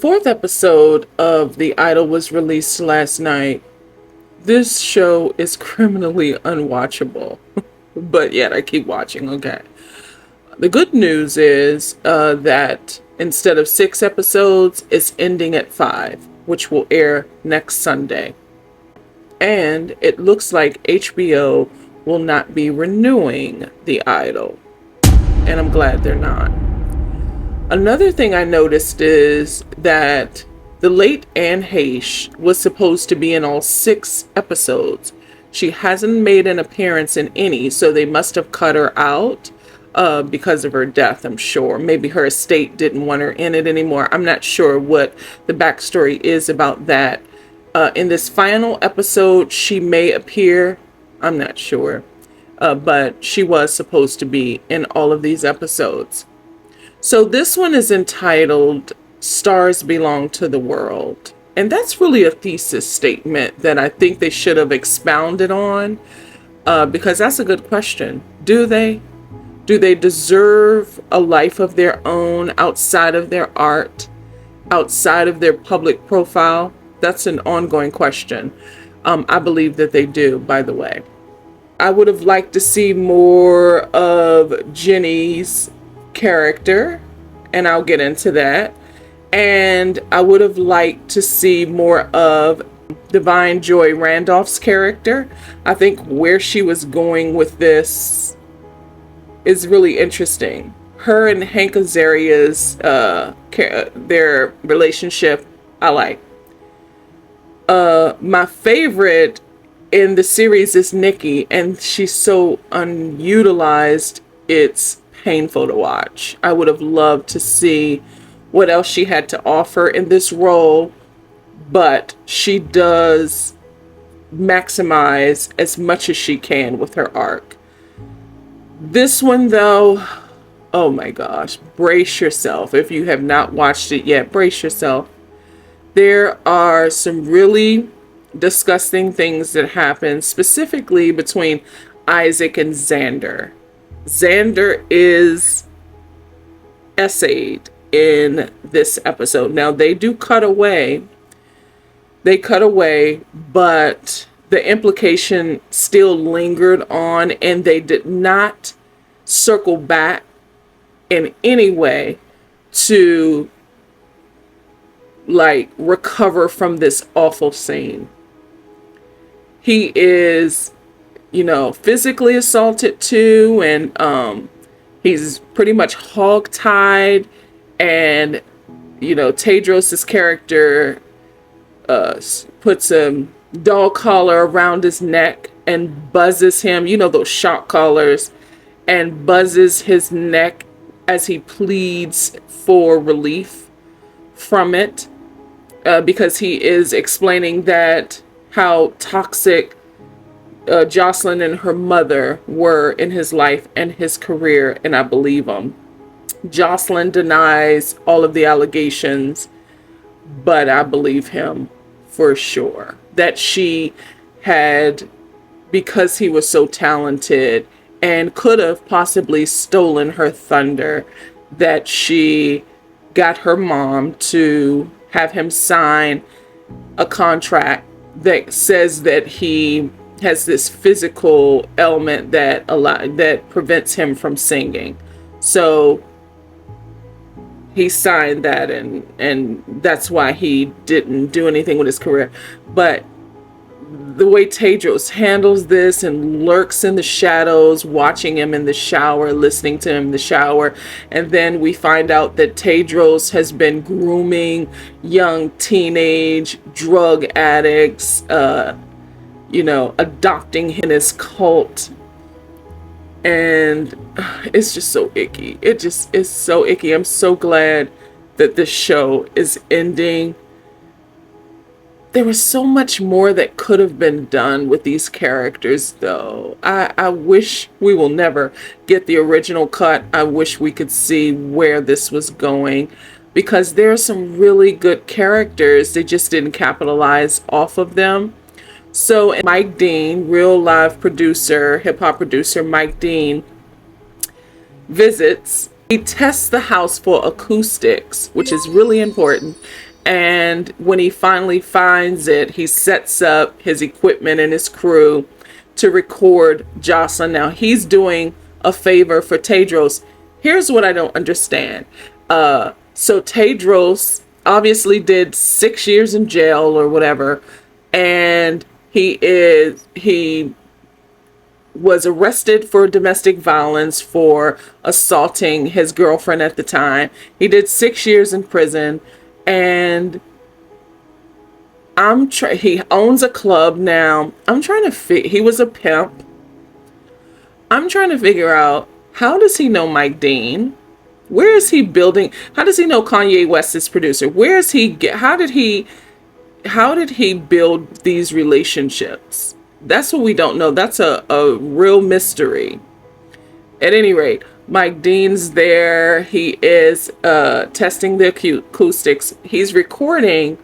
fourth episode of The Idol was released last night. This show is criminally unwatchable, but yet I keep watching, okay. The good news is that instead of 6 episodes, it's ending at 5, which will air next Sunday. And it looks like HBO will not be renewing The Idol. And I'm glad they're not. Another thing I noticed is that the late Anne Heche was supposed to be in all 6 episodes. She hasn't made an appearance in any, so they must have cut her out because of her death, I'm sure. Maybe her estate didn't want her in it anymore. I'm not sure what the backstory is about that. In this final episode, she may appear. I'm not sure. But she was supposed to be in all of these episodes. So this one is entitled Stars Belong to the World. And that's really a thesis statement that I think they should have expounded on, because that's a good question. Do they? Do they deserve a life of their own outside of their art, outside of their public profile? That's an ongoing question. I believe that they do, by the way. I would have liked to see more of Jenny's character, and I'll get into that. And I would have liked to see more of Divine Joy Randolph's character. I think where she was going with this is really interesting. Her and Hank Azaria's their relationship, I like. My favorite in the series is Nikki, and she's so unutilized. It's painful to watch. I would have loved to see what else she had to offer in this role, but she does maximize as much as she can with her arc. This one, though, oh my gosh, brace yourself. If you have not watched it yet, brace yourself. There are some really disgusting things that happen, specifically between Isaac and Xander. Xander is essayed in this episode. Now, they do cut away. They cut away, but the implication still lingered on, and they did not circle back in any way to recover from this awful scene. He is, physically assaulted too, and he's pretty much hogtied, and Tedros' character puts a dog collar around his neck and buzzes him, those shock collars, and buzzes his neck as he pleads for relief from it, because he is explaining that how toxic Jocelyn and her mother were in his life and his career, and I believe him. Jocelyn denies all of the allegations, but I believe him for sure. That she had, because he was so talented and could have possibly stolen her thunder, that she got her mom to have him sign a contract that says that he has this physical ailment that prevents him from singing. So he signed that, and that's why he didn't do anything with his career. But the way Tedros handles this and lurks in the shadows, watching him in the shower, listening to him in the shower, and then we find out that Tedros has been grooming young teenage drug addicts, adopting him in his cult. And it's just so icky. It just is so icky. I'm so glad that this show is ending. There was so much more that could have been done with these characters, though. I wish we will never get the original cut. I wish we could see where this was going, because there are some really good characters. They just didn't capitalize off of them. So Mike Dean, real live producer, hip hop producer Mike Dean, visits. He tests the house for acoustics, which is really important. And when he finally finds it, he sets up his equipment and his crew to record Jocelyn. Now he's doing a favor for Tedros. Here's what I don't understand. So Tedros obviously did 6 years in jail or whatever, and he was arrested for domestic violence for assaulting his girlfriend at the time. He did 6 years in prison, and he owns a club now. He was a pimp. I'm trying to figure out, how does he know Mike Dean? Where is he building? How does he know Kanye West's producer? Where is he how did he build these relationships? That's what we don't know. That's a real mystery. At any rate, Mike Dean's there. He is testing the acoustics. He's recording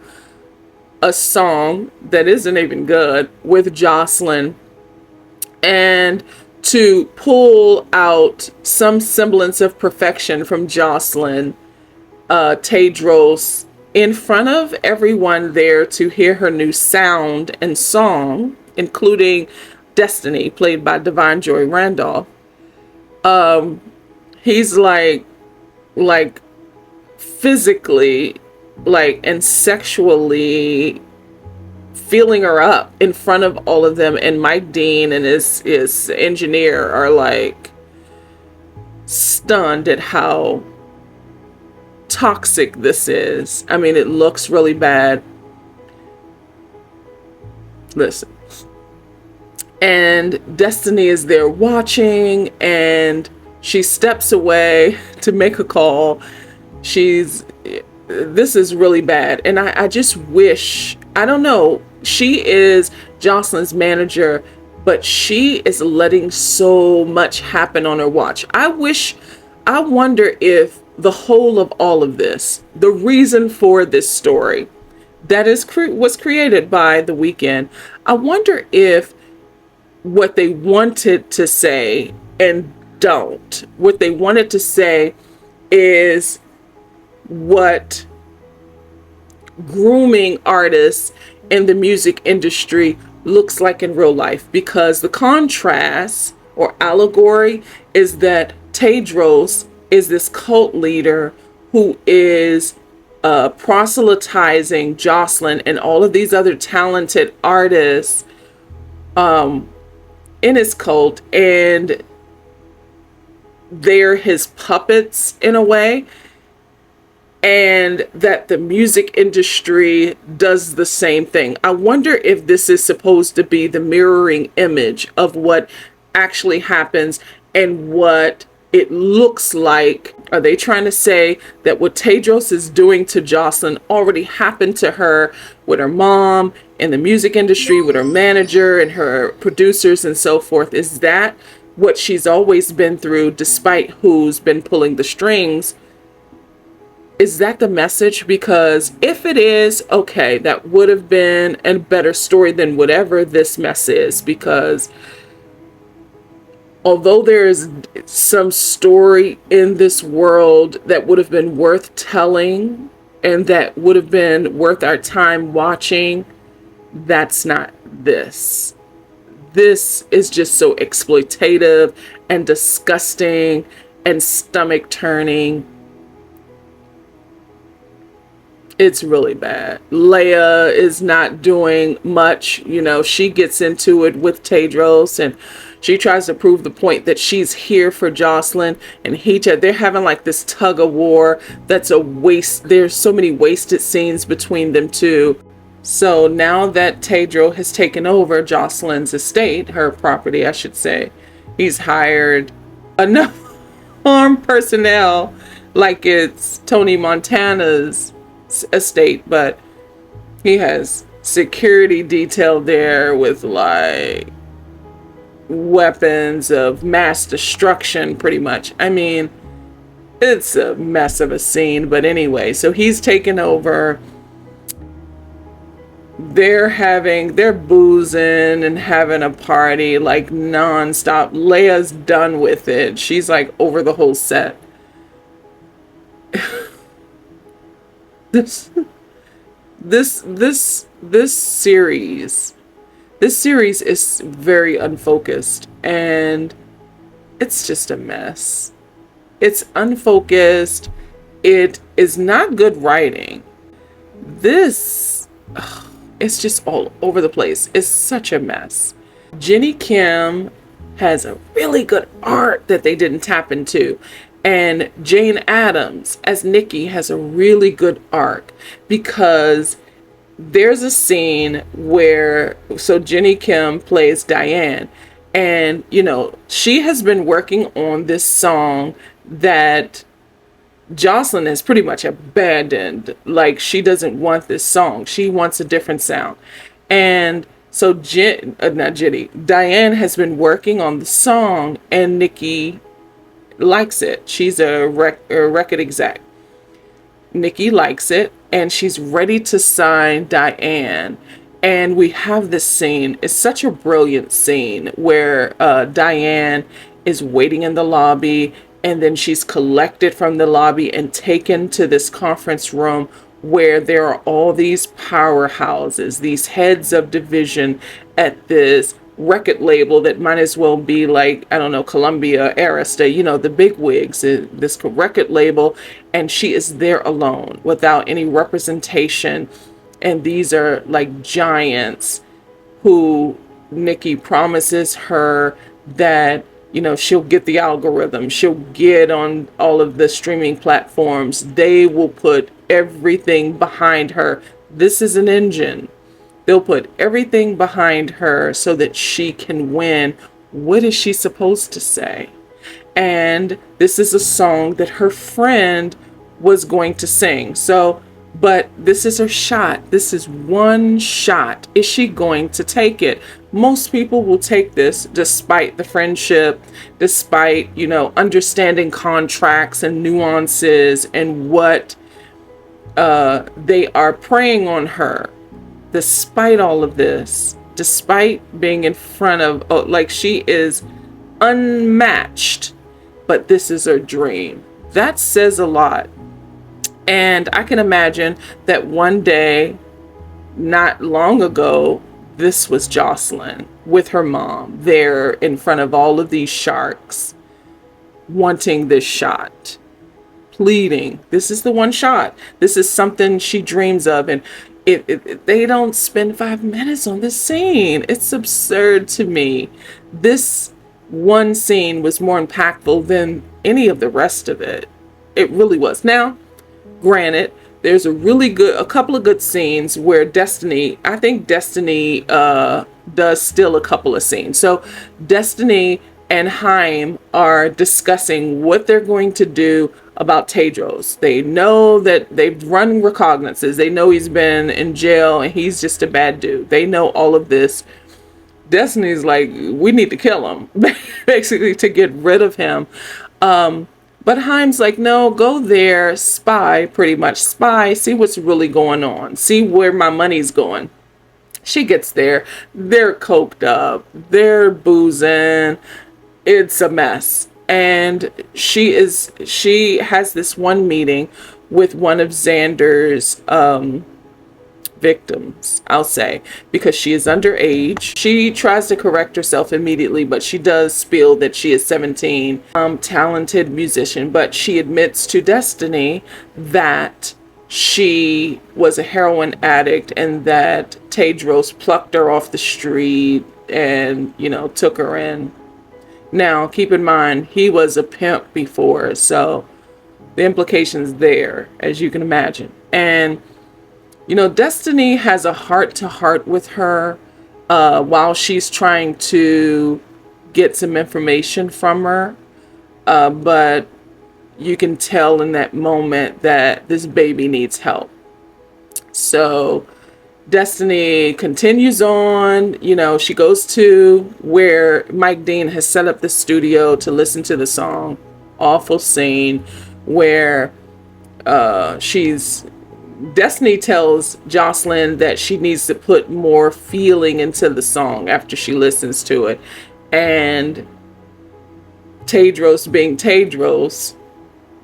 a song that isn't even good with Jocelyn, and to pull out some semblance of perfection from Jocelyn, Tedros, in front of everyone there to hear her new sound and song, including Destiny, played by Divine Joy Randolph. He's like physically, and sexually feeling her up in front of all of them, and Mike Dean and his engineer are like stunned at how toxic this is. I mean, it looks really bad. Listen. And Destiny is there watching, and she steps away to make a call. This is really bad. And I just wish, I don't know, she is Jocelyn's manager, but she is letting so much happen on her watch. I wonder if the whole of all of this, the reason for this story that was created by The Weeknd, I wonder if what they wanted to say and don't, what they wanted to say is what grooming artists in the music industry looks like in real life, because the contrast or allegory is that Tedros is this cult leader who is proselytizing Jocelyn and all of these other talented artists in his cult, and they're his puppets in a way, and that the music industry does the same thing. I wonder if this is supposed to be the mirroring image of what actually happens and what it looks like. Are they trying to say that what Tedros is doing to Jocelyn already happened to her with her mom in the music industry, with her manager and her producers and so forth? Is that what she's always been through, despite who's been pulling the strings? Is that the message? Because if it is, okay, that would have been a better story than whatever this mess is. Because although there is some story in this world that would have been worth telling and that would have been worth our time watching, that's not this. This is just so exploitative and disgusting and stomach turning. It's really bad. Leia is not doing much. You know, she gets into it with Tedros, and she tries to prove the point that she's here for Jocelyn, and they're having like this tug of war that's a waste. There's so many wasted scenes between them two. So now that Tedros has taken over Jocelyn's estate, her property, I should say, he's hired enough armed personnel like it's Tony Montana's estate, but he has security detail there with like weapons of mass destruction, pretty much. I mean, it's a mess of a scene, but anyway, so he's taken over. They're boozing and having a party like nonstop. Leia's done with it. She's like over the whole set. This series, is very unfocused, and it's just a mess. It's unfocused. It is not good writing. This, it's just all over the place. It's such a mess. Jenny Kim has a really good art that they didn't tap into. And Jane Addams as Nikki has a really good arc, because there's a scene where, so Jenny Kim plays Diane, and she has been working on this song that Jocelyn has pretty much abandoned. Like, she doesn't want this song. She wants a different sound. And so not Jenny, Diane has been working on the song, and Nikki likes it. She's a record exec. Nikki likes it, and she's ready to sign Diane. And we have this scene. It's such a brilliant scene where Diane is waiting in the lobby, and then she's collected from the lobby and taken to this conference room where there are all these powerhouses, these heads of division at this record label that might as well be like, I don't know, Columbia, Arista, the big wigs, this record label, and she is there alone without any representation. And these are like giants who Nikki promises her that, she'll get the algorithm, she'll get on all of the streaming platforms. They will put everything behind her. This is an engine. They'll put everything behind her so that she can win. What is she supposed to say? And this is a song that her friend was going to sing. So, but this is her shot. This is one shot. Is she going to take it? Most people will take this despite the friendship, despite, understanding contracts and nuances and what they are preying on her. Despite all of this, despite being in front of, like, she is unmatched, but this is her dream. That says a lot. And I can imagine that one day, not long ago, this was Jocelyn with her mom there in front of all of these sharks, wanting this shot, pleading. This is the one shot. This is something she dreams of. And they don't spend 5 minutes on this scene. It's absurd to me. This one scene was more impactful than any of the rest of it. It really was. Now, granted, there's a couple of good scenes where I think Destiny does steal a couple of scenes. So Destiny and Haim are discussing what they're going to do about Tedros. They know that they've run recognizances. They know he's been in jail and he's just a bad dude. They know all of this. Destiny's like, we need to kill him, basically, to get rid of him. But Haim's like, no, go there, pretty much spy, see what's really going on, see where my money's going. She gets there, they're coked up, they're boozing, it's a mess. And she has this one meeting with one of Xander's victims, I'll say, because she is underage. She tries to correct herself immediately, but she does spill that she is 17, talented musician, but she admits to Destiny that she was a heroin addict and that Tedros plucked her off the street and, took her in. Now, keep in mind, he was a pimp before, so the implications there, as you can imagine. And Destiny has a heart-to-heart with her while she's trying to get some information from her. But you can tell in that moment that this baby needs help. So Destiny continues on. She goes to where Mike Dean has set up the studio to listen to the song. Awful scene where Destiny tells Jocelyn that she needs to put more feeling into the song after she listens to it. And Tedros, being Tedros,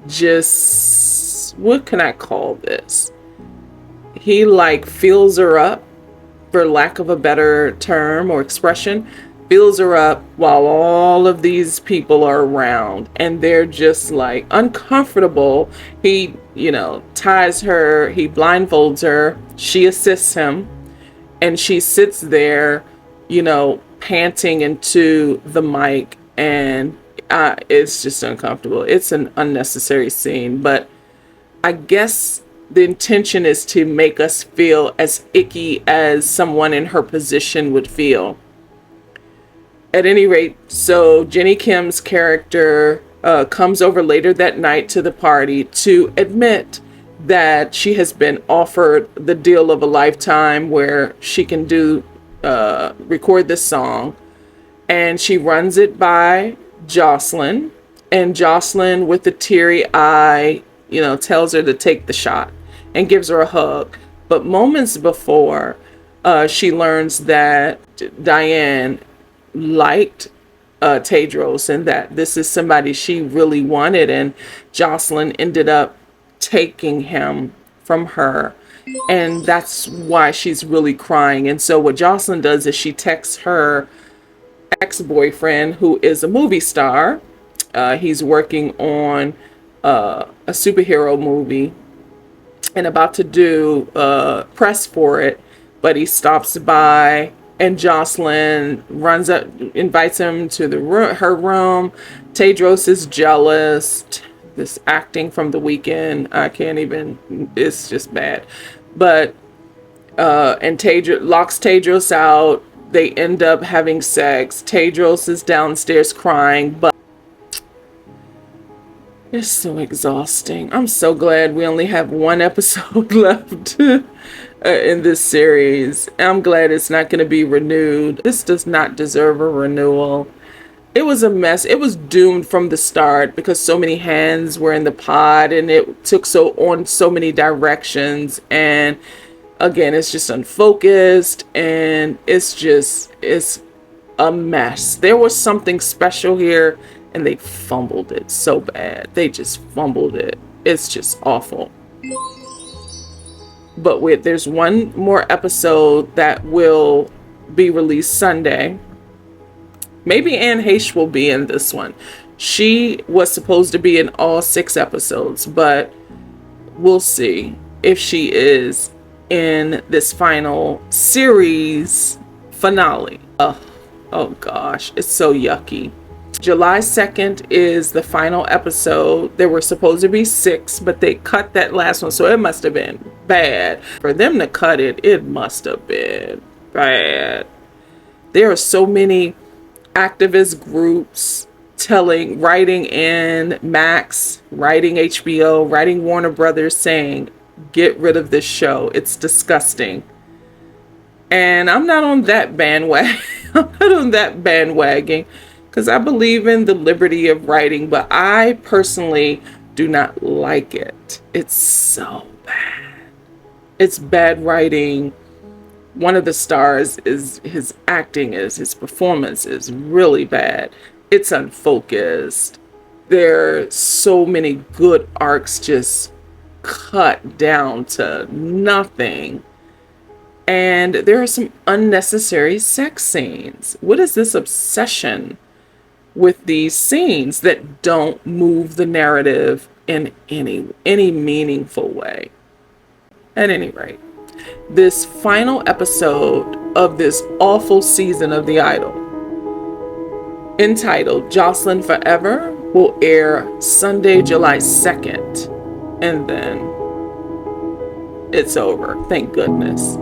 just, what can I call this? he like fills her up, for lack of a better term or expression, fills her up while all of these people are around and they're just like uncomfortable. He, ties her, he blindfolds her, she assists him, and she sits there, panting into the mic, and it's just uncomfortable. It's an unnecessary scene, but I guess the intention is to make us feel as icky as someone in her position would feel. At any rate, so Jenny Kim's character comes over later that night to the party to admit that she has been offered the deal of a lifetime where she can record this song, and she runs it by Jocelyn, and Jocelyn, with a teary eye, tells her to take the shot and gives her a hug. But moments before, she learns that Diane liked Tedros, and that this is somebody she really wanted, and Jocelyn ended up taking him from her, and that's why she's really crying. And so what Jocelyn does is she texts her ex-boyfriend, who is a movie star. He's working on a superhero movie and about to do press for it, but he stops by, and Jocelyn runs up, invites him to her room. Tedros is jealous. This acting from The Weeknd, I can't even, it's just bad. But and Tedros locks Tedros out. They end up having sex. Tedros is downstairs crying, but it's so exhausting. I'm so glad we only have one episode left in this series. I'm glad it's not going to be renewed. This does not deserve a renewal. It was a mess. It was doomed from the start because so many hands were in the pot and it took on so many directions. And again, it's just unfocused, and it's a mess. There was something special here, and they fumbled it so bad. They just fumbled it. It's just awful. But there's one more episode that will be released Sunday. Maybe Anne Heche will be in this one. She was supposed to be in all 6 episodes, but we'll see if she is in this final series finale. Oh gosh, it's so yucky. July 2nd is the final episode. There were supposed to be 6, but they cut that last one, so it must have been bad. For them to cut it, it must have been bad. There are so many activist groups writing in Max, writing HBO, writing Warner Brothers, saying, get rid of this show. It's disgusting. And I'm not on that bandwagon. I'm not on that bandwagon because I believe in the liberty of writing, but I personally do not like it. It's so bad. It's bad writing. One of the stars is his performance is really bad. It's unfocused. There are so many good arcs just cut down to nothing. And there are some unnecessary sex scenes. What is this obsession with these scenes that don't move the narrative in any meaningful way? At any rate, this final episode of this awful season of The Idol, entitled Jocelyn Forever, will air Sunday, July 2nd. And then it's over. Thank goodness.